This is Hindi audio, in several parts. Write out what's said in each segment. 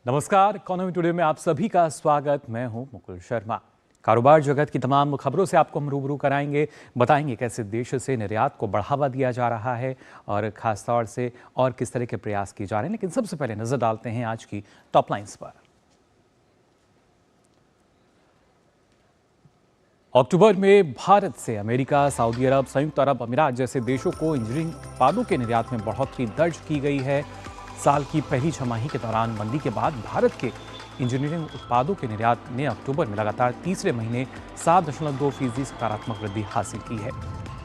नमस्कार, इकोनॉमी टुडे में आप सभी का स्वागत। मैं हूं मुकुल शर्मा। कारोबार जगत की तमाम खबरों से आपको हम रूबरू कराएंगे, बताएंगे कैसे देश से निर्यात को बढ़ावा दिया जा रहा है और खास तौर से और किस तरह के प्रयास किए जा रहे हैं। लेकिन सबसे पहले नजर डालते हैं आज की टॉप लाइंस पर। अक्टूबर में भारत से अमेरिका, सऊदी अरब, संयुक्त अरब अमीरात जैसे देशों को इंजीनियरिंग उत्पादों के निर्यात में बढ़ोतरी दर्ज की गई है। साल की पहली छमाही के दौरान मंदी के बाद भारत के इंजीनियरिंग उत्पादों के निर्यात ने अक्टूबर में लगातार तीसरे महीने 7.2% सकारात्मक वृद्धि हासिल की है।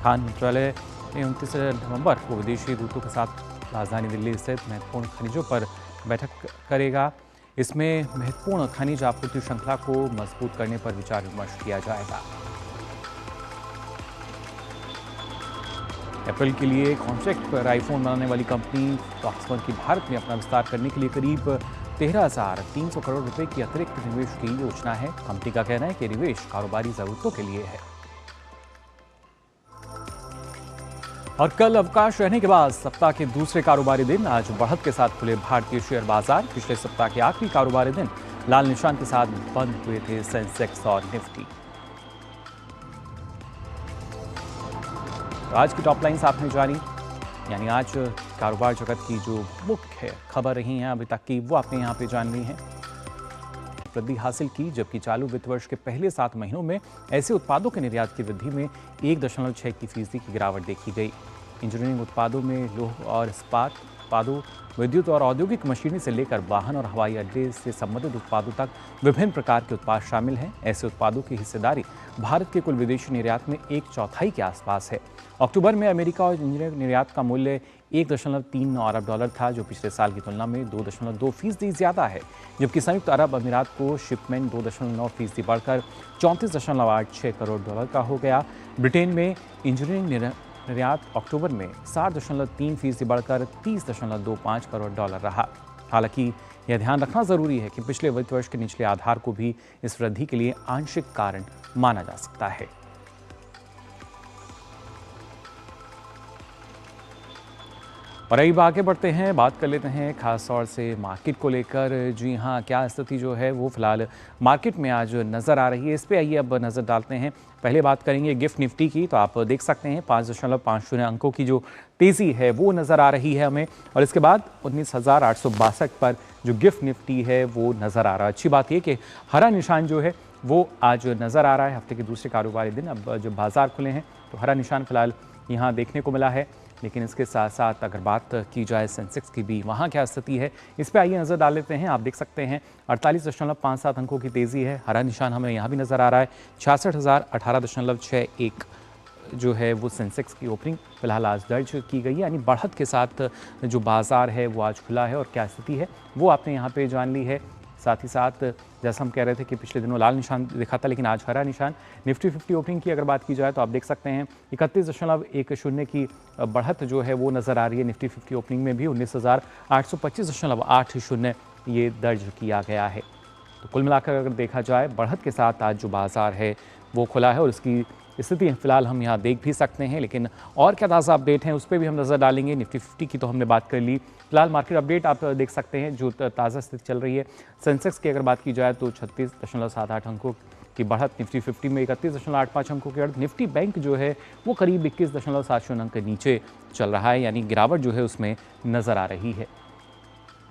खान मंत्रालय ने 29 नवंबर को विदेशी दूतों के साथ राजधानी दिल्ली स्थित महत्वपूर्ण खनिजों पर बैठक करेगा। इसमें महत्वपूर्ण खनिज आपूर्ति श्रृंखला को मजबूत करने पर विचार विमर्श किया जाएगा। एप्पल के लिए कॉन्ट्रैक्ट पर आईफोन बनाने वाली कंपनी फॉक्सकॉन की भारत में अपना विस्तार करने के लिए करीब 13,300 करोड़ रुपए की अतिरिक्त निवेश की योजना है। कंपनी का कहना है कि निवेश कारोबारी जरूरतों के लिए है। और कल अवकाश रहने के बाद सप्ताह के दूसरे कारोबारी दिन आज बढ़त के साथ खुले भारतीय शेयर बाजार। पिछले सप्ताह के आखिरी कारोबारी दिन लाल निशान के साथ बंद हुए थे सेंसेक्स और निफ्टी। तो आज की टॉप लाइन्स आपने जानी, यानी आज कारोबार जगत की जो मुख्य खबर रही हैं अभी तक की, वो आपने यहाँ पे जान ली है। वृद्धि हासिल की, जबकि चालू वित्त वर्ष के पहले 7 महीनों में ऐसे उत्पादों के निर्यात की वृद्धि में 1.6% की गिरावट देखी गई। इंजीनियरिंग उत्पादों में लौह और इस्पात उत्पादों, विद्युत और औद्योगिक मशीनरी से लेकर वाहन और हवाई अड्डे से संबंधित उत्पादों तक विभिन्न प्रकार के उत्पाद शामिल हैं। ऐसे उत्पादों की हिस्सेदारी भारत के कुल विदेशी निर्यात में 1/4 के आसपास है। अक्टूबर में अमेरिका और इंजीनियरिंग निर्यात का मूल्य 1.39 अरब डॉलर था, जो पिछले साल की तुलना में 2.2% ज्यादा है। जबकि संयुक्त अरब अमीरात को शिपमेंट 2.9% बढ़कर 34.86 करोड़ डॉलर का हो गया। ब्रिटेन में इंजीनियरिंग निर्यात अक्टूबर में 7.3% बढ़कर 30.25 करोड़ डॉलर रहा। हालांकि यह ध्यान रखना जरूरी है कि पिछले वित्त वर्ष के निचले आधार को भी इस वृद्धि के लिए आंशिक कारण माना जा सकता है। और अब आगे बढ़ते हैं, बात कर लेते हैं खास तौर से मार्केट को लेकर। जी हाँ, क्या स्थिति जो है वो फिलहाल मार्केट में आज नज़र आ रही है, इस पे आइए अब नज़र डालते हैं। पहले बात करेंगे गिफ्ट निफ्टी की, तो आप देख सकते हैं 5.50 अंकों की जो तेज़ी है वो नज़र आ रही है हमें। और इसके बाद 19,862 पर जो गिफ्ट निफ्टी है वो नज़र आ रहा है। अच्छी बात यह कि हरा निशान जो है वो आज नज़र आ रहा है। हफ्ते के दूसरे कारोबारी दिन अब जब बाजार खुले हैं तो हरा निशान फिलहाल यहाँ देखने को मिला है। लेकिन इसके साथ साथ अगर बात की जाए सेंसेक्स की भी, वहाँ क्या स्थिति है, इस पे आइए नज़र डाल लेते हैं। आप देख सकते हैं 48.57 अंकों की तेज़ी है। हरा निशान हमें यहाँ भी नज़र आ रहा है। 66,018.61 जो है वो सेंसेक्स की ओपनिंग फिलहाल आज दर्ज की गई है, यानी बढ़त के साथ जो बाजार है वो आज खुला है। और क्या स्थिति है वो आपने यहाँ पे जान ली है। साथ ही साथ जैसा हम कह रहे थे कि पिछले दिनों लाल निशान दिखा था, लेकिन आज हरा निशान। निफ्टी 50 ओपनिंग की अगर बात की जाए तो आप देख सकते हैं 31.10 की बढ़त जो है वो नज़र आ रही है। निफ्टी 50 ओपनिंग में भी 19,825.80 ये दर्ज किया गया है। तो कुल मिलाकर अगर देखा जाए बढ़त के साथ आज जो बाजार है वो खुला है और इसकी स्थिति फिलहाल हम यहाँ देख भी सकते हैं। लेकिन और क्या ताज़ा अपडेट हैं उस पर भी हम नज़र डालेंगे। निफ्टी 50 की तो हमने बात कर ली। फिलहाल मार्केट अपडेट आप देख सकते हैं जो ताज़ा स्थिति चल रही है। सेंसेक्स की अगर बात की जाए तो 36.78 अंकों की बढ़त, निफ्टी 50 में 31.85 अंकों की बढ़त। निफ्टी बैंक जो है वो करीब 21.70 अंक के नीचे चल रहा है, यानी गिरावट जो है उसमें नज़र आ रही है।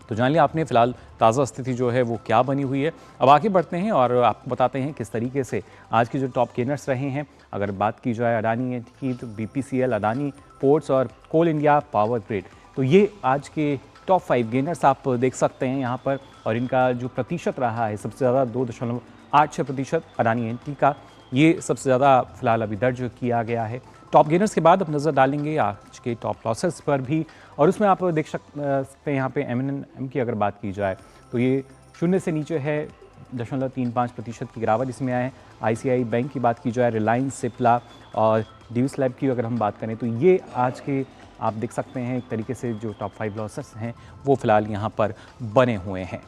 तो जान लिया आपने फिलहाल ताज़ा स्थिति जो है वो क्या बनी हुई है। अब आगे बढ़ते हैं और आपको बताते हैं किस तरीके से आज के जो टॉप गेनर्स रहे हैं। अगर बात की जाए अडानी की तो BPCL, अडानी पोर्ट्स और कोल इंडिया पावर ग्रिड, तो ये आज के टॉप 5 गेनर्स आप देख सकते हैं यहाँ पर। और इनका जो प्रतिशत रहा है सबसे ज़्यादा 2.86% अडानी एनटी का, ये सबसे ज़्यादा फिलहाल अभी दर्ज किया गया है। टॉप गेनर्स के बाद अब नज़र डालेंगे आज के टॉप लॉसेस पर भी। और उसमें आप देख सकते हैं यहाँ पे M&M की अगर बात की जाए तो ये 0 से नीचे है, 0.35% की गिरावट इसमें आए हैं। ICICI बैंक की बात की जाए, रिलायंस, सिप्ला और ड्यूस लैब की अगर हम बात करें तो ये आज के आप देख सकते हैं एक तरीके से जो टॉप 5 लॉसेस हैं वो फिलहाल यहाँ पर बने हुए हैं।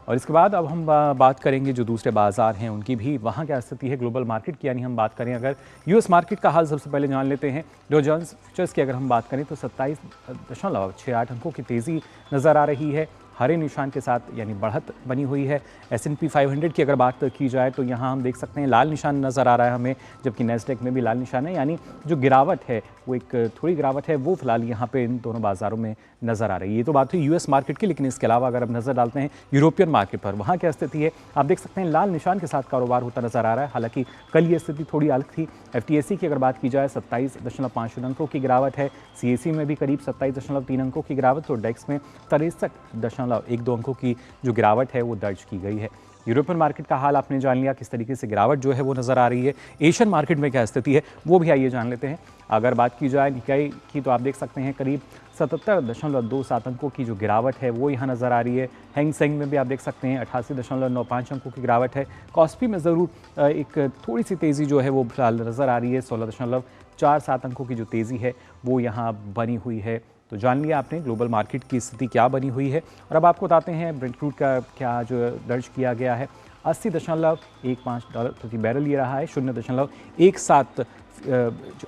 और इसके बाद अब हम बात करेंगे जो दूसरे बाजार हैं उनकी भी, वहाँ क्या स्थिति है ग्लोबल मार्केट की। यानी हम बात करें अगर यूएस मार्केट का हाल सबसे पहले जान लेते हैं। डॉ जोन्स फ्यूचर्स की अगर हम बात करें तो 27.68 अंकों की तेज़ी नज़र आ रही है। हरे निशान के साथ यानी बढ़त बनी हुई है। S&P 500 की अगर बात की जाए तो यहाँ हम देख सकते हैं लाल निशान नज़र आ रहा है हमें, जबकि नेस्डेक में भी लाल निशान है, यानी जो गिरावट है वो एक थोड़ी गिरावट है वो फिलहाल यहाँ पे इन दोनों बाज़ारों में नज़र आ रही है। ये तो बात हुई US मार्केट की, लेकिन इसके अलावा अगर हम नज़र डालते हैं यूरोपियन मार्केट पर, वहाँ क्या स्थिति है आप देख सकते हैं। लाल निशान के साथ कारोबार होता नज़र आ रहा है। हालांकि कल ये स्थिति थोड़ी अलग थी। FTSE की अगर बात की जाए 27.5 अंकों की गिरावट है, CAC में भी करीब 27.3 अंकों की गिरावट, तो डेक्स में 63.12 अंकों की जो गिरावट है वो दर्ज की गई है। यूरोपियन मार्केट का हाल आपने जान लिया, किस तरीके से गिरावट जो है वो नज़र आ रही है। एशियन मार्केट में क्या स्थिति है वो भी आइए जान लेते हैं। अगर बात की जाए निकाई की तो आप देख सकते हैं करीब 77.27 अंकों की जो गिरावट है वो यहाँ नज़र आ रही है। हैंग सेंग में भी आप देख सकते हैं 88.95 अंकों की गिरावट है। कॉस्पी में ज़रूर एक थोड़ी सी तेज़ी जो है वो फिलहाल नज़र आ रही है। 16.47 अंकों की जो तेज़ी है वो यहाँ बनी हुई है। तो जान लिया आपने ग्लोबल मार्केट की स्थिति क्या बनी हुई है। और अब आपको बताते हैं ब्रेंट क्रूड का क्या जो दर्ज किया गया है। $80.15 प्रति बैरल ये रहा है। 0.17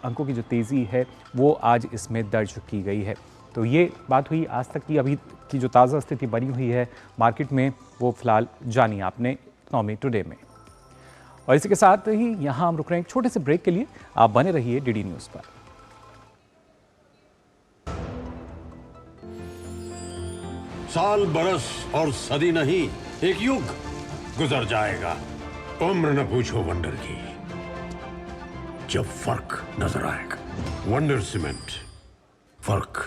अंकों की जो तेज़ी है वो आज इसमें दर्ज की गई है। तो ये बात हुई आज तक की, अभी की जो ताज़ा स्थिति बनी हुई है मार्केट में वो फिलहाल जानी आपने इकोनॉमी टुडे में। और इसी के साथ ही यहाँ हम रुक रहे हैं एक छोटे से ब्रेक के लिए। आप बने रहिए DD न्यूज़ पर। साल बरस और सदी नहीं, एक युग गुजर जाएगा। उम्र न पूछो वंडर की, जब फर्क नजर आएगा। वंडर सीमेंट, फर्क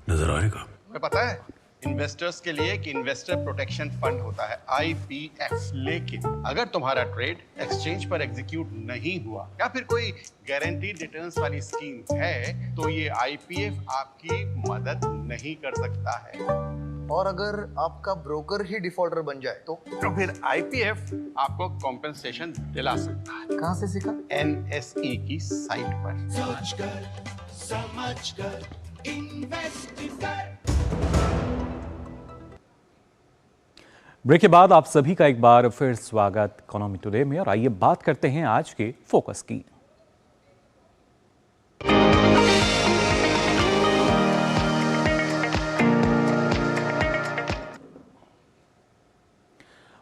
नजर आएगा। तुम्हें पता है इन्वेस्टर्स के लिए कि इन्वेस्टर प्रोटेक्शन फंड होता है IPF, लेकिन अगर तुम्हारा ट्रेड एक्सचेंज पर एग्जीक्यूट नहीं हुआ या फिर कोई गारंटीड रिटर्न्स वाली स्कीम है तो ये IPF आपकी मदद नहीं कर सकता है। और अगर आपका ब्रोकर ही डिफॉल्टर बन जाए तो फिर IPF आपको कॉम्पेंसेशन दिला सकता है। कहां से सीखा? NSE की साइट पर। समझकर इन्वेस्ट कर। ब्रेक के बाद आप सभी का एक बार फिर स्वागत इकोनॉमी टुडे में। और आइए बात करते हैं आज के फोकस की।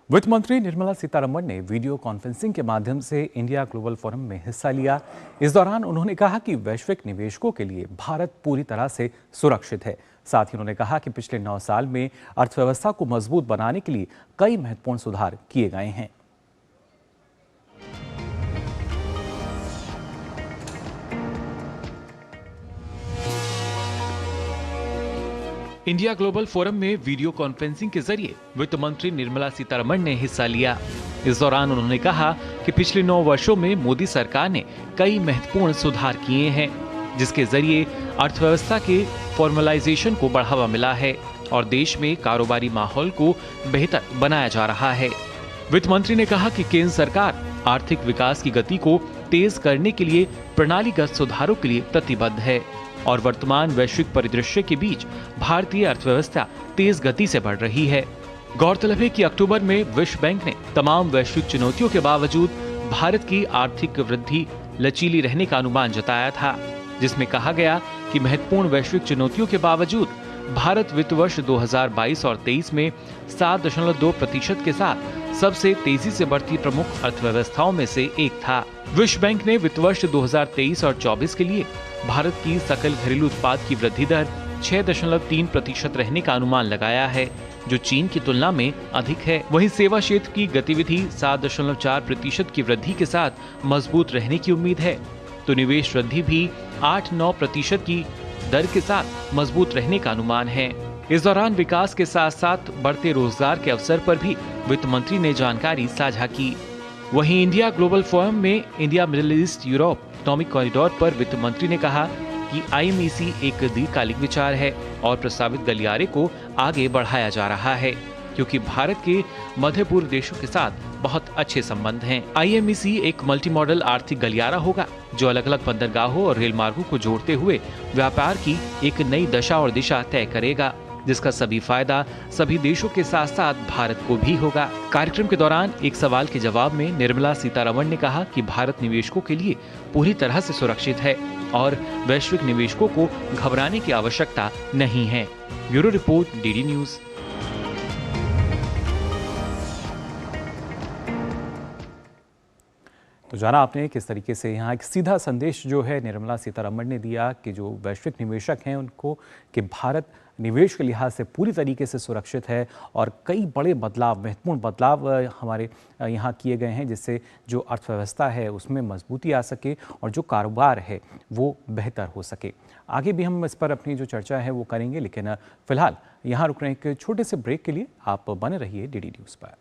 वित्त मंत्री निर्मला सीतारमण ने वीडियो कॉन्फ्रेंसिंग के माध्यम से इंडिया ग्लोबल फोरम में हिस्सा लिया। इस दौरान उन्होंने कहा कि वैश्विक निवेशकों के लिए भारत पूरी तरह से सुरक्षित है। साथ ही उन्होंने कहा कि पिछले 9 साल में अर्थव्यवस्था को मजबूत बनाने के लिए कई महत्वपूर्ण सुधार किए गए हैं। इंडिया ग्लोबल फोरम में वीडियो कॉन्फ्रेंसिंग के जरिए वित्त मंत्री निर्मला सीतारमण ने हिस्सा लिया। इस दौरान उन्होंने कहा कि पिछले 9 वर्षों में मोदी सरकार ने कई महत्वपूर्ण सुधार किए हैं, जिसके जरिए अर्थव्यवस्था के फॉर्मलाइजेशन को बढ़ावा मिला है और देश में कारोबारी माहौल को बेहतर बनाया जा रहा है। वित्त मंत्री ने कहा कि केंद्र सरकार आर्थिक विकास की गति को तेज करने के लिए प्रणालीगत सुधारों के लिए प्रतिबद्ध है और वर्तमान वैश्विक परिदृश्य के बीच भारतीय अर्थव्यवस्था तेज गति से बढ़ रही है। गौरतलब है कि अक्टूबर में विश्व बैंक ने तमाम वैश्विक चुनौतियों के बावजूद भारत की आर्थिक वृद्धि लचीली रहने का अनुमान जताया था, जिसमें कहा गया कि महत्वपूर्ण वैश्विक चुनौतियों के बावजूद भारत वित्त वर्ष 2022 और 23 में 7.2% के साथ सबसे तेजी से बढ़ती प्रमुख अर्थव्यवस्थाओं में से एक था। विश्व बैंक ने वित्त वर्ष 2023 और 24 के लिए भारत की सकल घरेलू उत्पाद की वृद्धि दर 6.3% रहने का अनुमान लगाया है, जो चीन की तुलना में अधिक है। वहीं सेवा क्षेत्र की गतिविधि 7.4% की वृद्धि के साथ मजबूत रहने की उम्मीद है, तो निवेश वृद्धि भी 8-9% की दर के साथ मजबूत रहने का अनुमान है। इस दौरान विकास के साथ साथ बढ़ते रोजगार के अवसर पर भी वित्त मंत्री ने जानकारी साझा की। वहीं इंडिया ग्लोबल फोरम में India middle east Europe economic corridor पर वित्त मंत्री ने कहा कि IMEC एक दीर्घकालिक विचार है और प्रस्तावित गलियारे को आगे बढ़ाया जा रहा है, क्योंकि भारत के मध्य पूर्व देशों के साथ बहुत अच्छे संबंध हैं। IMEC एक मल्टी मॉडल आर्थिक गलियारा होगा जो अलग अलग बंदरगाहों और रेल मार्गों को जोड़ते हुए व्यापार की एक नई दशा और दिशा तय करेगा, जिसका सभी फायदा सभी देशों के साथ साथ भारत को भी होगा। कार्यक्रम के दौरान एक सवाल के जवाब में निर्मला सीतारमण ने कहा कि भारत निवेशकों के लिए पूरी तरह से सुरक्षित है और वैश्विक निवेशकों को घबराने की आवश्यकता नहीं है। Bureau report, DD news. तो जाना आपने किस तरीके से यहाँ एक सीधा संदेश जो है निर्मला सीतारमण ने दिया कि जो वैश्विक निवेशक हैं उनको कि भारत निवेश के लिहाज से पूरी तरीके से सुरक्षित है और कई बड़े बदलाव, महत्वपूर्ण बदलाव हमारे यहाँ किए गए हैं जिससे जो अर्थव्यवस्था है उसमें मजबूती आ सके और जो कारोबार है वो बेहतर हो सके। आगे भी हम इस पर अपनी जो चर्चा है वो करेंगे, लेकिन फिलहाल यहाँ रुक रहे हैं एक छोटे से ब्रेक के लिए। आप बने रहिए DD न्यूज़ पर।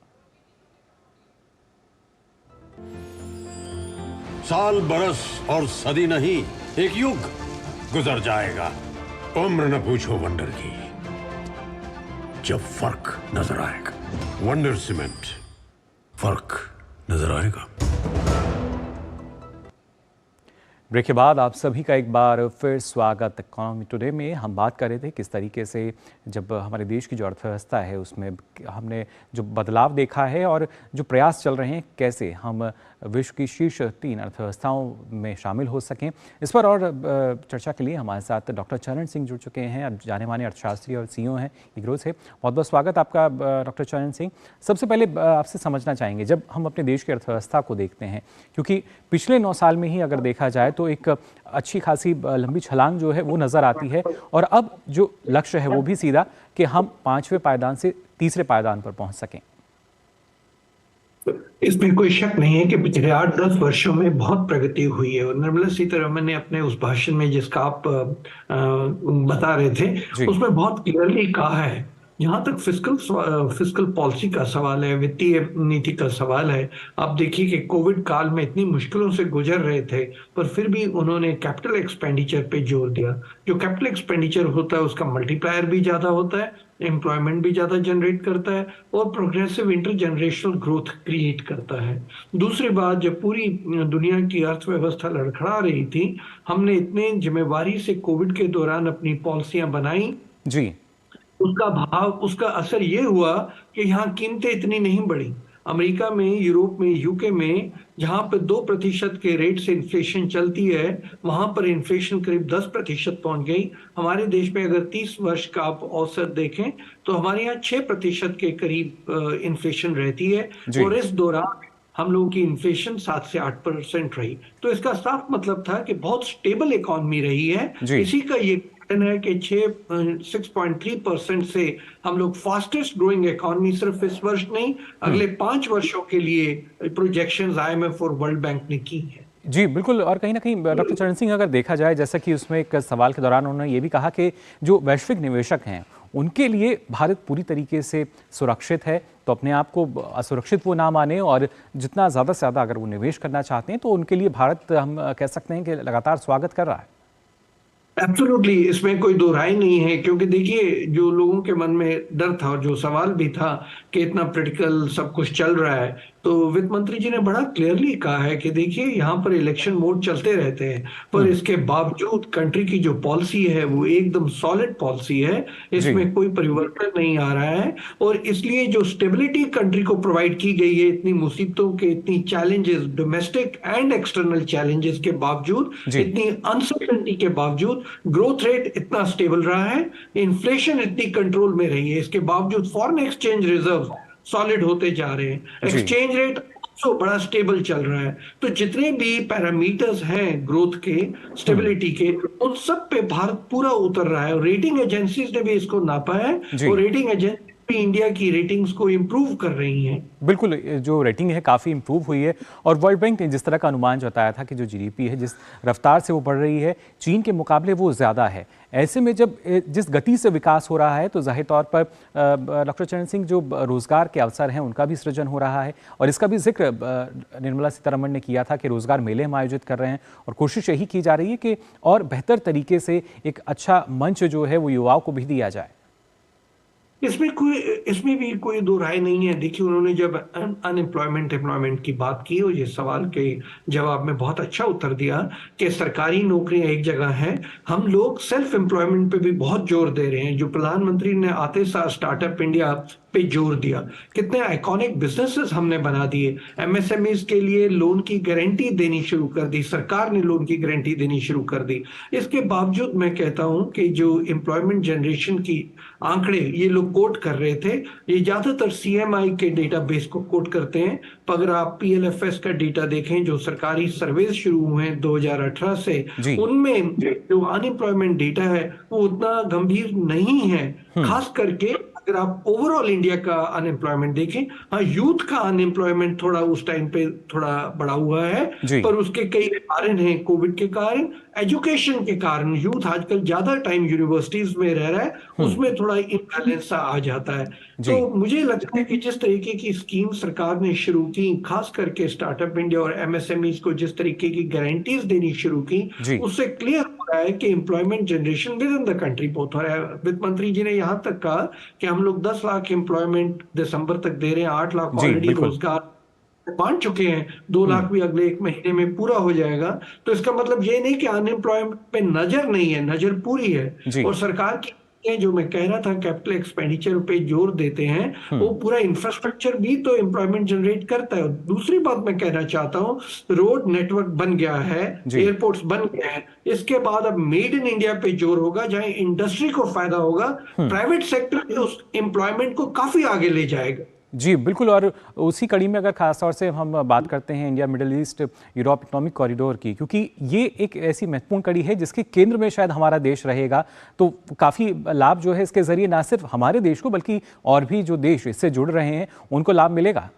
साल बरस और सदी नहीं, एक युग गुजर जाएगा। उम्र न पूछो वंडर की, जब फर्क नजर आएगा। वंडर सीमेंट, फर्क नजर आएगा। ब्रेक के बाद आप सभी का एक बार फिर स्वागत। इकोनॉमी टुडे में हम बात कर रहे थे किस तरीके से जब हमारे देश की जो अर्थव्यवस्था है उसमें हमने जो बदलाव देखा है और जो प्रयास चल रहे हैं कैसे हम विश्व की शीर्ष 3 अर्थव्यवस्थाओं में शामिल हो सकें। इस पर और चर्चा के लिए हमारे साथ डॉक्टर चरण सिंह जुड़ चुके हैं। अब जाने माने अर्थशास्त्री और CEO हैं इग्रो से। बहुत बहुत स्वागत आपका डॉक्टर चरण सिंह। सबसे पहले आपसे समझना चाहेंगे, जब हम अपने देश की अर्थव्यवस्था को देखते हैं, क्योंकि पिछले 9 साल में ही अगर देखा जाए तो एक अच्छी खासी लंबी छलांग जो है वो नज़र आती है और अब जो लक्ष्य है वो भी सीधा कि हम 5वें पायदान से 3रे पायदान पर पहुंच सकें। इसमें कोई शक नहीं है कि पिछले 8-10 वर्षों में बहुत प्रगति हुई है और निर्मला सीतारमण ने अपने उस भाषण में जिसका आप बता रहे थे उसमें बहुत क्लियरली कहा है। जहां तक फिस्कल पॉलिसी का सवाल है, वित्तीय नीति का सवाल है, आप देखिए कि कोविड काल में इतनी मुश्किलों से गुजर रहे थे पर फिर भी उन्होंने कैपिटल एक्सपेंडिचर पे जोर दिया। जो कैपिटल एक्सपेंडिचर होता है उसका मल्टीप्लायर भी ज्यादा होता है, एम्प्लॉयमेंट भी ज्यादा जनरेट करता है और प्रोग्रेसिव इंटरजेनरेशनल ग्रोथ क्रिएट करता है। दूसरी बात, जब पूरी दुनिया की अर्थव्यवस्था लड़खड़ा रही थी, हमने इतने जिम्मेवारी से कोविड के दौरान अपनी पॉलिसियां बनाई जी, उसका असर ये हुआ कि यहाँ कीमतें इतनी नहीं बढ़ी। अमेरिका में, यूरोप में, यूके में जहां पर 2% के रेट से इन्फ्लेशन चलती है वहां पर इन्फ्लेशन करीब 10% पहुंच गई। हमारे देश में अगर 30 वर्ष का आप औसत देखें तो हमारे यहाँ 6% के करीब इन्फ्लेशन रहती है और इस दौरान हम लोगों की इन्फ्लेशन 7 से 8% रही। तो इसका साफ मतलब था कि बहुत स्टेबल इकोनॉमी रही है। इसी का ये है कि 6.3% से हम लोग फास्टेस्ट ग्रोइंग इकोनॉमी सिर्फ इस वर्ष नहीं अगले 5 वर्षों के लिए प्रोजेक्शंस IMF और वर्ल्ड बैंक ने की है। जी बिल्कुल। और कहीं ना कहीं डॉक्टर चरण सिंह अगर देखा जाए, जैसा कि उसमें एक सवाल के दौरान उन्होंने ये भी कहा कि जो वैश्विक निवेशक हैं उनके लिए भारत पूरी तरीके से सुरक्षित है, तो अपने आप को असुरक्षित वो ना माने और जितना ज़्यादा से ज़्यादा अगर वो निवेश करना चाहते हैं तो उनके लिए भारत हम कह सकते हैं कि लगातार स्वागत कर रहा है। एब्सोल्युटली, इसमें कोई दो राय नहीं है, क्योंकि देखिए जो लोगों के मन में डर था और जो सवाल भी था कि इतना पॉलिटिकल सब कुछ चल रहा है, तो वित्त मंत्री जी ने बड़ा क्लियरली कहा है कि देखिए यहाँ पर इलेक्शन मोड चलते रहते हैं पर इसके बावजूद कंट्री की जो पॉलिसी है वो एकदम सॉलिड पॉलिसी है, इसमें कोई परिवर्तन नहीं आ रहा है और इसलिए जो स्टेबिलिटी कंट्री को प्रोवाइड की गई है इतनी मुसीबतों के, इतनी challenges, domestic and external challenges के बावजूद, इतनी अनसर्टेनिटी के बावजूद ग्रोथ रेट इतना स्टेबल रहा है, इन्फ्लेशन इतनी कंट्रोल में रही है, इसके बावजूद फॉरेन एक्सचेंज रिजर्व सॉलिड होते जा रहे हैं, एक्सचेंज रेट तो बड़ा स्टेबल चल रहा है। तो जितने भी पैरामीटर्स हैं ग्रोथ के, स्टेबिलिटी के, उन सब पे भारत पूरा उतर रहा है और रेटिंग एजेंसीज ने भी इसको नापा है और रेटिंग एजेंसी इंडिया की रेटिंग्स को इंप्रूव कर रही हैं। बिल्कुल, जो रेटिंग है काफ़ी इंप्रूव हुई है और वर्ल्ड बैंक ने जिस तरह का अनुमान जताया था कि जो जीडीपी है जिस रफ्तार से वो बढ़ रही है चीन के मुकाबले वो ज़्यादा है। ऐसे में जब जिस गति से विकास हो रहा है तो जाहिर तौर पर डॉक्टर चरण सिंह जो रोज़गार के अवसर हैं उनका भी सृजन हो रहा है और इसका भी जिक्र निर्मला सीतारमण ने किया था कि रोज़गार मेले हम आयोजित कर रहे हैं और कोशिश यही की जा रही है कि और बेहतर तरीके से एक अच्छा मंच जो है वो युवाओं को भी दिया जाए। इसमें भी कोई दो राय नहीं है। देखिए उन्होंने जब एम्प्लॉयमेंट की बात की और ये सवाल के जवाब में बहुत अच्छा उत्तर दिया कि सरकारी नौकरियां एक जगह हैं, हम लोग सेल्फ एम्प्लॉयमेंट पे भी बहुत जोर दे रहे हैं। जो प्रधानमंत्री ने आते साल स्टार्टअप इंडिया पे जोर दिया, कितने आइकॉनिक बिजनेसेस हमने बना दिए, एमएसएमईज के लिए लोन की गारंटी देनी शुरू कर दी, सरकार ने लोन की गारंटी देनी शुरू कर दी। इसके बावजूद मैं कहता हूं कि जो एम्प्लॉयमेंट जनरेशन की आंकड़े ये लोग कोट कर रहे थे, ये ज्यादातर सीएमआई के डेटाबेस को कोट करते हैं। पर अगर आप पीएलएफएस का डेटा देखें, जो सरकारी सर्वे शुरू हुए हैं 2018 से, उनमें जो अनएम्प्लॉयमेंट डेटा है वो उतना गंभीर नहीं है। खास करके अगर आप ओवरऑल इंडिया का अनएम्प्लॉयमेंट देखें, हाँ यूथ का अनएम्प्लॉयमेंट थोड़ा उस टाइम पे थोड़ा बढ़ा हुआ है, पर उसके कई कारण हैं, कोविड के कारण, एजुकेशन के कारण। यूथ आजकल ज्यादा टाइम यूनिवर्सिटीज में रह रहा है, उसमें थोड़ा इम्बैलेंस सा आ जाता है। तो मुझे लगता है कि जिस तरीके की स्कीम सरकार ने शुरू की, खास करके स्टार्टअप इंडिया और एमएसएमईज को जिस तरीके की गारंटीज देनी शुरू की, उससे क्लियर हो रहा है कि employment generation with in the country बहुत हो रहा है। वित्त मंत्री जी ने यहां तक कहा कि हम लोग 10 लाख एम्प्लॉयमेंट दिसंबर तक दे रहे हैं, 8 लाख ऑलरेडी रोजगार बांट चुके हैं, 2 लाख भी अगले 1 महीने में पूरा हो जाएगा। तो इसका मतलब ये नहीं कि अनएम्प्लॉयमेंट पे नजर नहीं है, नजर पूरी है। और सरकार की जो मैं कह रहा था कैपिटल एक्सपेंडिचर पे जोर देते हैं, वो पूरा इंफ्रास्ट्रक्चर भी तो एम्प्लॉयमेंट जनरेट करता है। दूसरी बात मैं कहना चाहता हूँ, रोड नेटवर्क बन गया है, एयरपोर्ट्स बन गए हैं, इसके बाद अब मेड इन इंडिया पे जोर होगा, जहां इंडस्ट्री को फायदा होगा, प्राइवेट सेक्टर उस एम्प्लॉयमेंट को काफी आगे ले जाएगा। जी बिल्कुल। और उसी कड़ी में अगर खास तौर से हम बात करते हैं India middle east Europe economic corridor की, क्योंकि ये एक ऐसी महत्वपूर्ण कड़ी है जिसके केंद्र में शायद हमारा देश रहेगा, तो काफ़ी लाभ जो है इसके जरिए ना सिर्फ हमारे देश को बल्कि और भी जो देश इससे जुड़ रहे हैं उनको लाभ मिलेगा।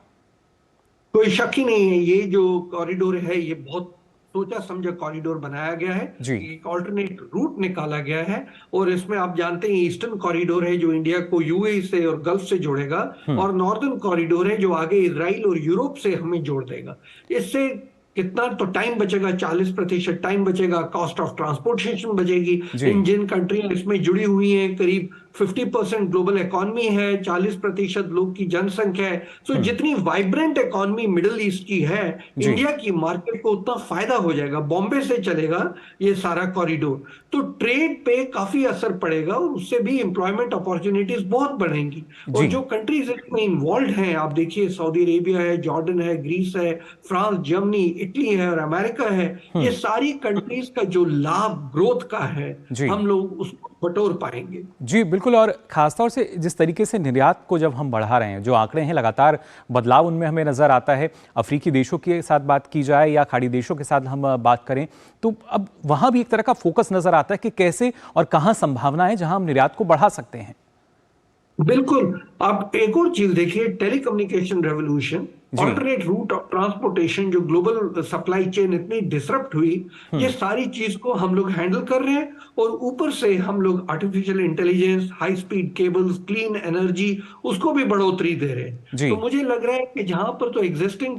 कोई शक ही नहीं है, ये जो कॉरिडोर है ये बहुत सोचा समझा कॉरिडोर बनाया गया है, एक ऑल्टरनेट रूट निकाला गया है। और इसमें आप जानते हैं ईस्टर्न कॉरिडोर है जो इंडिया को यूएई से और गल्फ से जोड़ेगा, और नॉर्दर्न कॉरिडोर है जो आगे इजराइल और यूरोप से हमें जोड़ देगा। इससे कितना तो टाइम बचेगा, 40% टाइम बचेगा, कॉस्ट ऑफ ट्रांसपोर्टेशन बचेगी। इन जिन कंट्रियां इसमें जुड़ी हुई हैं, करीब 50% ग्लोबल इकोनॉमी है, 40% लोग की जनसंख्या है, तो जितनी वाइब्रेंट इकोनॉमी मिडिल ईस्ट की है, इंडिया की मार्केट को उतना फायदा हो जाएगा। बॉम्बे से चलेगा ये सारा कॉरिडोर, तो ट्रेड पे काफी असर पड़ेगा और उससे भी एम्प्लॉयमेंट अपॉर्चुनिटीज बहुत बढ़ेंगी। और जो कंट्रीज इसमें इन्वॉल्व हैं, आप देखिए सऊदी अरेबिया है, जॉर्डन है, ग्रीस है, फ्रांस, जर्मनी, इटली है और अमेरिका है, ये सारी कंट्रीज का जो लाभ ग्रोथ का है हम लोग उसको बटोर पाएंगे। जी बिल्कुल। और खासतौर से जिस तरीके से निर्यात को जब हम बढ़ा रहे हैं, जो आंकड़े हैं लगातार बदलाव उनमें हमें नजर आता है। अफ्रीकी देशों के साथ बात की जाए या खाड़ी देशों के साथ हम बात करें, तो अब वहां भी एक तरह का फोकस नजर आता है कि कैसे और कहां संभावना है जहां हम निर्यात को बढ़ा सकते हैं। बिल्कुल। आप एक और चीज देखिए, telecommunication revolution, alternate route of transportation, जो ग्लोबल सप्लाई चेन इतनी डिसरप्ट हुई, ये सारी चीज को हम लोग हैंडल कर रहे हैं। और ऊपर से हम लोग artificial intelligence, high speed cables, clean energy, उसको भी बढ़ोतरी दे रहे हैं। तो मुझे लग रहा है कि जहां पर तो एग्जिस्टिंग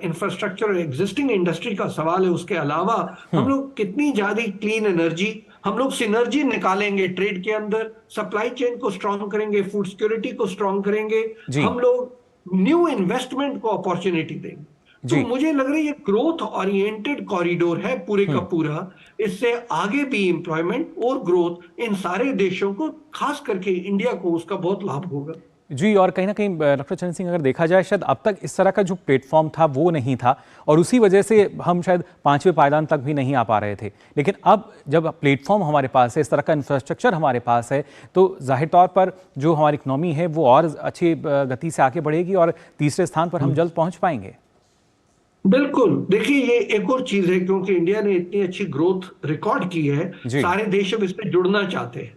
इंफ्रास्ट्रक्चर और एग्जिस्टिंग इंडस्ट्री का सवाल है, उसके अलावा हम लोग कितनी ज्यादा क्लीन एनर्जी, हम लोग सिनर्जी निकालेंगे ट्रेड के अंदर, सप्लाई चेन को स्ट्रांग करेंगे, फूड सिक्योरिटी को स्ट्रांग करेंगे, हम लोग न्यू इन्वेस्टमेंट को अपॉर्चुनिटी देंगे। तो मुझे लग रहा है ये ग्रोथ ओरिएंटेड कॉरिडोर है पूरे का पूरा। इससे आगे भी एम्प्लॉयमेंट और ग्रोथ इन सारे देशों को, खास करके इंडिया को, उसका बहुत लाभ होगा। जी। और कहीं ना कहीं डॉक्टर चरण सिंह, अगर देखा जाए शायद अब तक इस तरह का जो प्लेटफॉर्म था वो नहीं था, और उसी वजह से हम शायद 5वें पायदान तक भी नहीं आ पा रहे थे। लेकिन अब जब प्लेटफॉर्म हमारे पास है, इस तरह का इंफ्रास्ट्रक्चर हमारे पास है, तो जाहिर तौर पर जो हमारी इकनॉमी है वो और अच्छी गति से आगे बढ़ेगी और तीसरे स्थान पर हम जल्द पहुंच पाएंगे। बिल्कुल। देखिए ये एक और चीज है, क्योंकि इंडिया ने इतनी अच्छी ग्रोथ रिकॉर्ड की है, सारे देश अब इस पे जुड़ना चाहते हैं।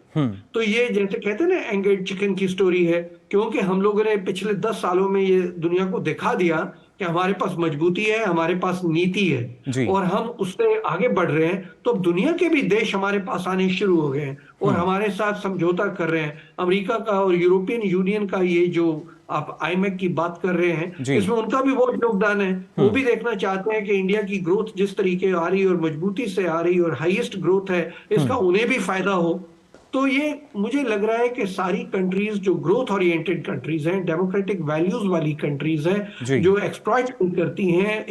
तो ये जैसे कहते हैं ना, एंगर्ड चिकन की स्टोरी है, क्योंकि हम लोगों ने पिछले 10 सालों में ये दुनिया को दिखा दिया कि हमारे पास मजबूती है, हमारे पास नीति है, और हम उससे आगे बढ़ रहे हैं। तो अब दुनिया के भी देश हमारे पास आने शुरू हो गए हैं और हमारे साथ समझौता कर रहे हैं। अमेरिका का और यूरोपियन यूनियन का, ये जो आप आईएमएफ की बात कर रहे हैं, इसमें उनका भी बहुत योगदान है। वो भी देखना चाहते हैं कि इंडिया की ग्रोथ जिस तरीके आ रही है और मजबूती से आ रही है और हाईएस्ट ग्रोथ है, इसका उन्हें भी फायदा हो। तो ये मुझे लग रहा है कि सारी कंट्रीज जो ग्रोथ ओरिएंटेड कंट्रीज हैं, डेमोक्रेटिक वैल्यूज वाली कंट्रीज हैं, जो एक्सप्लॉइट करती हैं,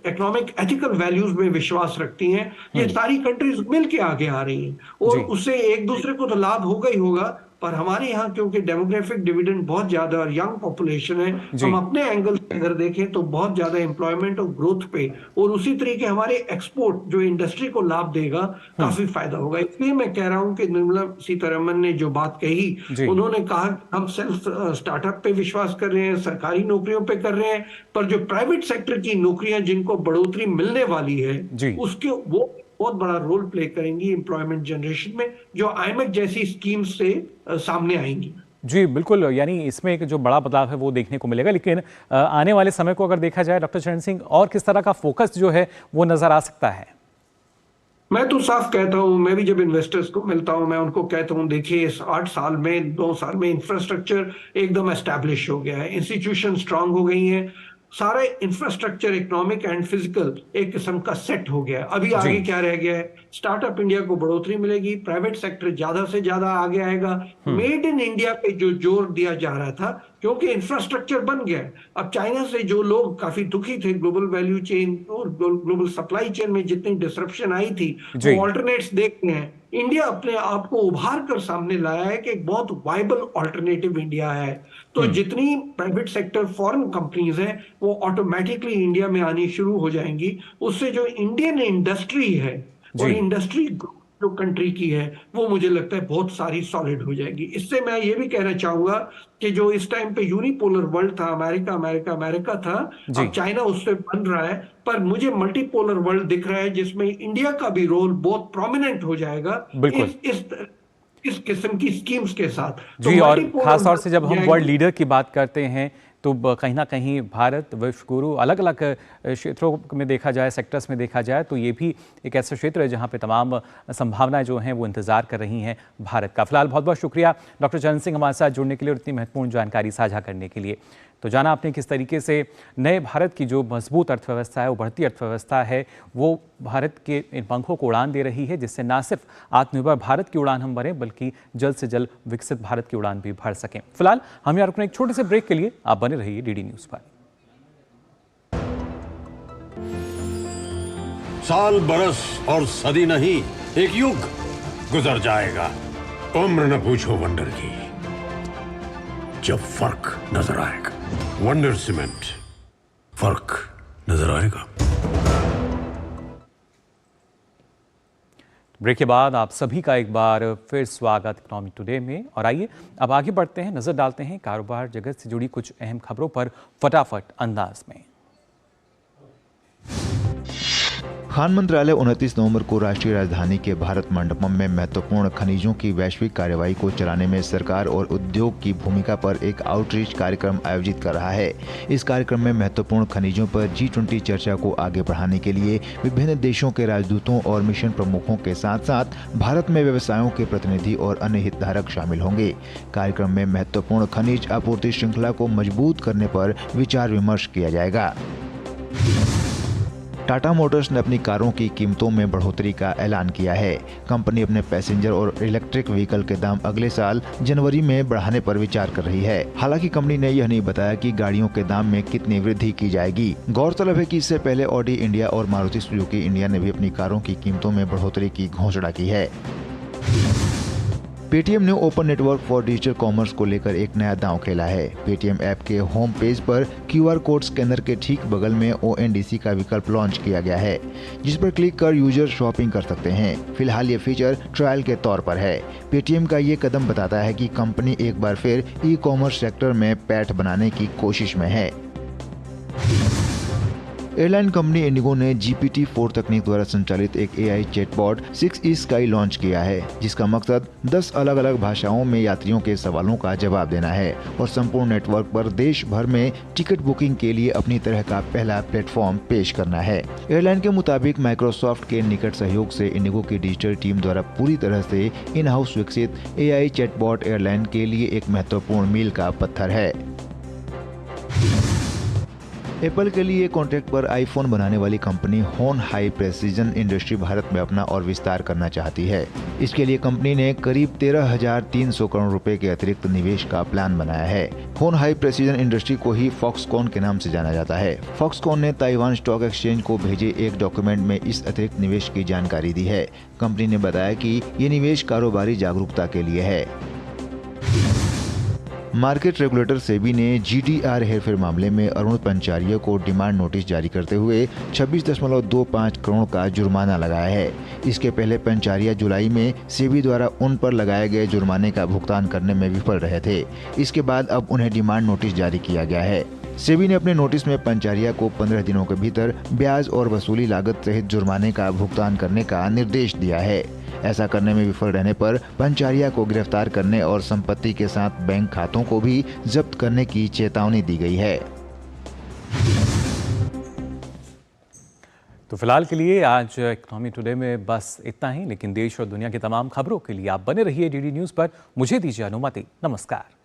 इकोनॉमिक एथिकल वैल्यूज में विश्वास रखती हैं, ये सारी कंट्रीज मिलके आगे आ रही हैं। और उससे एक दूसरे को तो लाभ होगा ही होगा, पर हमारे यहाँ क्योंकि डेमोग्राफिक डिविडेंड बहुत ज्यादा और यंग पॉपुलेशन है, हम अपने एंगल से अगर देखें तो बहुत ज्यादा एम्प्लॉयमेंट और ग्रोथ पे और उसी तरीके हमारे एक्सपोर्ट जो इंडस्ट्री को लाभ देगा, काफी फायदा होगा। इसलिए मैं कह रहा हूं कि निर्मला सीतारमण ने जो बात कही, उन्होंने कहा हम सेल्फ स्टार्टअप पे विश्वास कर रहे हैं, सरकारी नौकरियों पे कर रहे हैं, पर जो प्राइवेट सेक्टर की नौकरियां जिनको बढ़ोतरी मिलने वाली है उसके वो बहुत बड़ा रोल प्ले करेंगी एम्प्लॉयमेंट जनरेशन में, जो आईएमएफ जैसी स्कीम से सामने आएंगी। जी बिल्कुल, यानी इसमें एक जो बड़ा बदलाव है वो देखने को मिलेगा। लेकिन आने वाले समय को अगर देखा जाए डॉक्टर चरण सिंह, और किस तरह का फोकस जो है वो नजर आ सकता है? मैं तो साफ कहता हूं, मैं भी जब इन्वेस्टर्स को मिलता हूं मैं उनको कहता हूं देखिए इस 8 साल में 2 साल में इंफ्रास्ट्रक्चर एकदम एस्टैब्लिश हो गया है, इंस्टीट्यूशन स्ट्रांग हो गई हैं, सारे इंफ्रास्ट्रक्चर इकोनॉमिक एंड फिजिकल एक किस्म का सेट हो गया है। अभी आगे क्या रह गया है? स्टार्टअप इंडिया को बढ़ोतरी मिलेगी, प्राइवेट सेक्टर ज्यादा से ज्यादा आगे आएगा, मेड इन इंडिया पे जो जोर दिया जा रहा था क्योंकि इंफ्रास्ट्रक्चर बन गया है। अब चाइना से जो लोग काफी दुखी थे, ग्लोबल वैल्यू चेन और ग्लोबल सप्लाई चेन में जितनी डिसरप्शन आई थी, वो ऑल्टरनेट्स देखते हैं। इंडिया अपने आप को उभार कर सामने लाया है कि एक बहुत वाइबल ऑल्टरनेटिव इंडिया है। तो जितनी प्राइवेट सेक्टर फॉरेन कंपनीज हैं वो ऑटोमेटिकली इंडिया में आनी शुरू हो जाएंगी। उससे जो इंडियन इंडस्ट्री है और इंडस्ट्री जो कंट्री की है वो मुझे लगता है बहुत सारी सॉलिड हो जाएगी। इससे मैं ये भी कहना चाहूंगा कि जो इस टाइम पे यूनिपोलर वर्ल्ड था, अमेरिका अमेरिका अमेरिका था, अब चाइना उससे बन रहा है, पर मुझे मल्टीपोलर वर्ल्ड दिख रहा है जिसमें इंडिया का भी रोल बहुत प्रोमिनेंट हो जाएगा इस किस्म की स्कीम्स के साथ। जी, और खास तौर से जब हम वर्ल्ड लीडर की बात करते हैं तो कहीं ना कहीं भारत विश्व गुरु अलग अलग क्षेत्रों में देखा जाए, सेक्टर्स में देखा जाए तो ये भी एक ऐसा क्षेत्र है जहाँ पे तमाम संभावनाएं जो हैं वो इंतजार कर रही हैं भारत का। फिलहाल बहुत बहुत शुक्रिया डॉक्टर चरण सिंह हमारे साथ जुड़ने के लिए और इतनी महत्वपूर्ण जानकारी साझा करने के लिए। तो जाना आपने किस तरीके से नए भारत की जो मजबूत अर्थव्यवस्था है, वो बढ़ती अर्थव्यवस्था है, वो भारत के इन पंखों को उड़ान दे रही है, जिससे ना सिर्फ आत्मनिर्भर भारत की उड़ान हम भरें बल्कि जल्द से जल्द विकसित भारत की उड़ान भी भर सकें। फिलहाल हम यहाँ रुकने एक छोटे से ब्रेक के लिए, आप बने रहिए डीडी न्यूज पर। साल बरस और सदी नहीं, एक युग गुजर जाएगा। उम्र न पूछो वंडर की, जब फर्क नजर आएगा। वंडर सीमेंट, फर्क नजर आएगा। ब्रेक के बाद आप सभी का एक बार फिर स्वागत इकोनॉमी टुडे में। और आइए अब आगे बढ़ते हैं, नजर डालते हैं कारोबार जगत से जुड़ी कुछ अहम खबरों पर फटाफट अंदाज में। खान मंत्रालय 29 नवंबर को राष्ट्रीय राजधानी के भारत मंडपम में महत्वपूर्ण खनिजों की वैश्विक कार्यवाही को चलाने में सरकार और उद्योग की भूमिका पर एक आउटरीच कार्यक्रम आयोजित कर रहा है। इस कार्यक्रम में महत्वपूर्ण खनिजों पर G20 चर्चा को आगे बढ़ाने के लिए विभिन्न देशों के राजदूतों और मिशन प्रमुखों के साथ साथ भारत में व्यवसायों के प्रतिनिधि और अन्य हितधारक शामिल होंगे। कार्यक्रम में महत्वपूर्ण खनिज आपूर्ति श्रृंखला को मजबूत करने पर विचार विमर्श किया जाएगा। टाटा मोटर्स ने अपनी कारों की कीमतों में बढ़ोतरी का ऐलान किया है। कंपनी अपने पैसेंजर और इलेक्ट्रिक व्हीकल के दाम अगले साल जनवरी में बढ़ाने पर विचार कर रही है। हालांकि कंपनी ने यह नहीं बताया कि गाड़ियों के दाम में कितनी वृद्धि की जाएगी। गौरतलब है कि इससे पहले ऑडी इंडिया और मारुति सुजुकी इंडिया ने भी अपनी कारों की कीमतों में बढ़ोतरी की घोषणा की है। पेटीएम ने open network for digital commerce को लेकर एक नया दांव खेला है। पेटीएम ऐप के होम पेज पर QR कोड स्कैनर के ठीक बगल में ONDC का विकल्प लॉन्च किया गया है, जिस पर क्लिक कर यूजर शॉपिंग कर सकते हैं। फिलहाल ये फीचर ट्रायल के तौर पर है। पेटीएम का ये कदम बताता है कि कंपनी एक बार फिर ई-कॉमर्स सेक्टर में पैठ बनाने की कोशिश में है। एयरलाइन कंपनी इंडिगो ने GPT-4 तकनीक द्वारा संचालित एक AI chatbot 6E Sky launch किया है, जिसका मकसद 10 अलग अलग भाषाओं में यात्रियों के सवालों का जवाब देना है और संपूर्ण नेटवर्क पर देश भर में टिकट बुकिंग के लिए अपनी तरह का पहला प्लेटफॉर्म पेश करना है। एयरलाइन के मुताबिक माइक्रोसॉफ्ट के निकट सहयोग से इंडिगो की डिजिटल टीम द्वारा पूरी तरह से इन हाउस विकसित AI चैटबॉट एयरलाइन के लिए एक महत्वपूर्ण मील का पत्थर है। एप्पल के लिए कॉन्ट्रैक्ट पर आईफोन बनाने वाली कंपनी होन हाई प्रेसिजन इंडस्ट्री भारत में अपना और विस्तार करना चाहती है। इसके लिए कंपनी ने करीब 13,300 करोड़ रुपए के अतिरिक्त निवेश का प्लान बनाया है। होन हाई प्रेसिजन इंडस्ट्री को ही फॉक्सकॉन के नाम से जाना जाता है। फॉक्सकॉन ने ताइवान स्टॉक एक्सचेंज को भेजे एक डॉक्यूमेंट में इस अतिरिक्त निवेश की जानकारी दी है। कंपनी ने बताया कि ये निवेश कारोबारी जागरूकता के लिए है। मार्केट रेगुलेटर सेबी ने GTR हेरफेर मामले में अरुण पंचारिया को डिमांड नोटिस जारी करते हुए 26.25 करोड़ का जुर्माना लगाया है। इसके पहले पंचारिया जुलाई में सेबी द्वारा उन पर लगाए गए जुर्माने का भुगतान करने में विफल रहे थे। इसके बाद अब उन्हें डिमांड नोटिस जारी किया गया है। सेबी ने अपने नोटिस में पंचारिया को 15 दिनों के भीतर ब्याज और वसूली लागत सहित जुर्माने का भुगतान करने का निर्देश दिया है। ऐसा करने में विफल रहने पर पंचारिया को गिरफ्तार करने और संपत्ति के साथ बैंक खातों को भी जब्त करने की चेतावनी दी गई है। तो फिलहाल के लिए आज इकोनॉमी टुडे में बस इतना ही, लेकिन देश और दुनिया की तमाम खबरों के लिए आप बने रहिए DD न्यूज़ पर। मुझे दीजिए अनुमति। नमस्कार।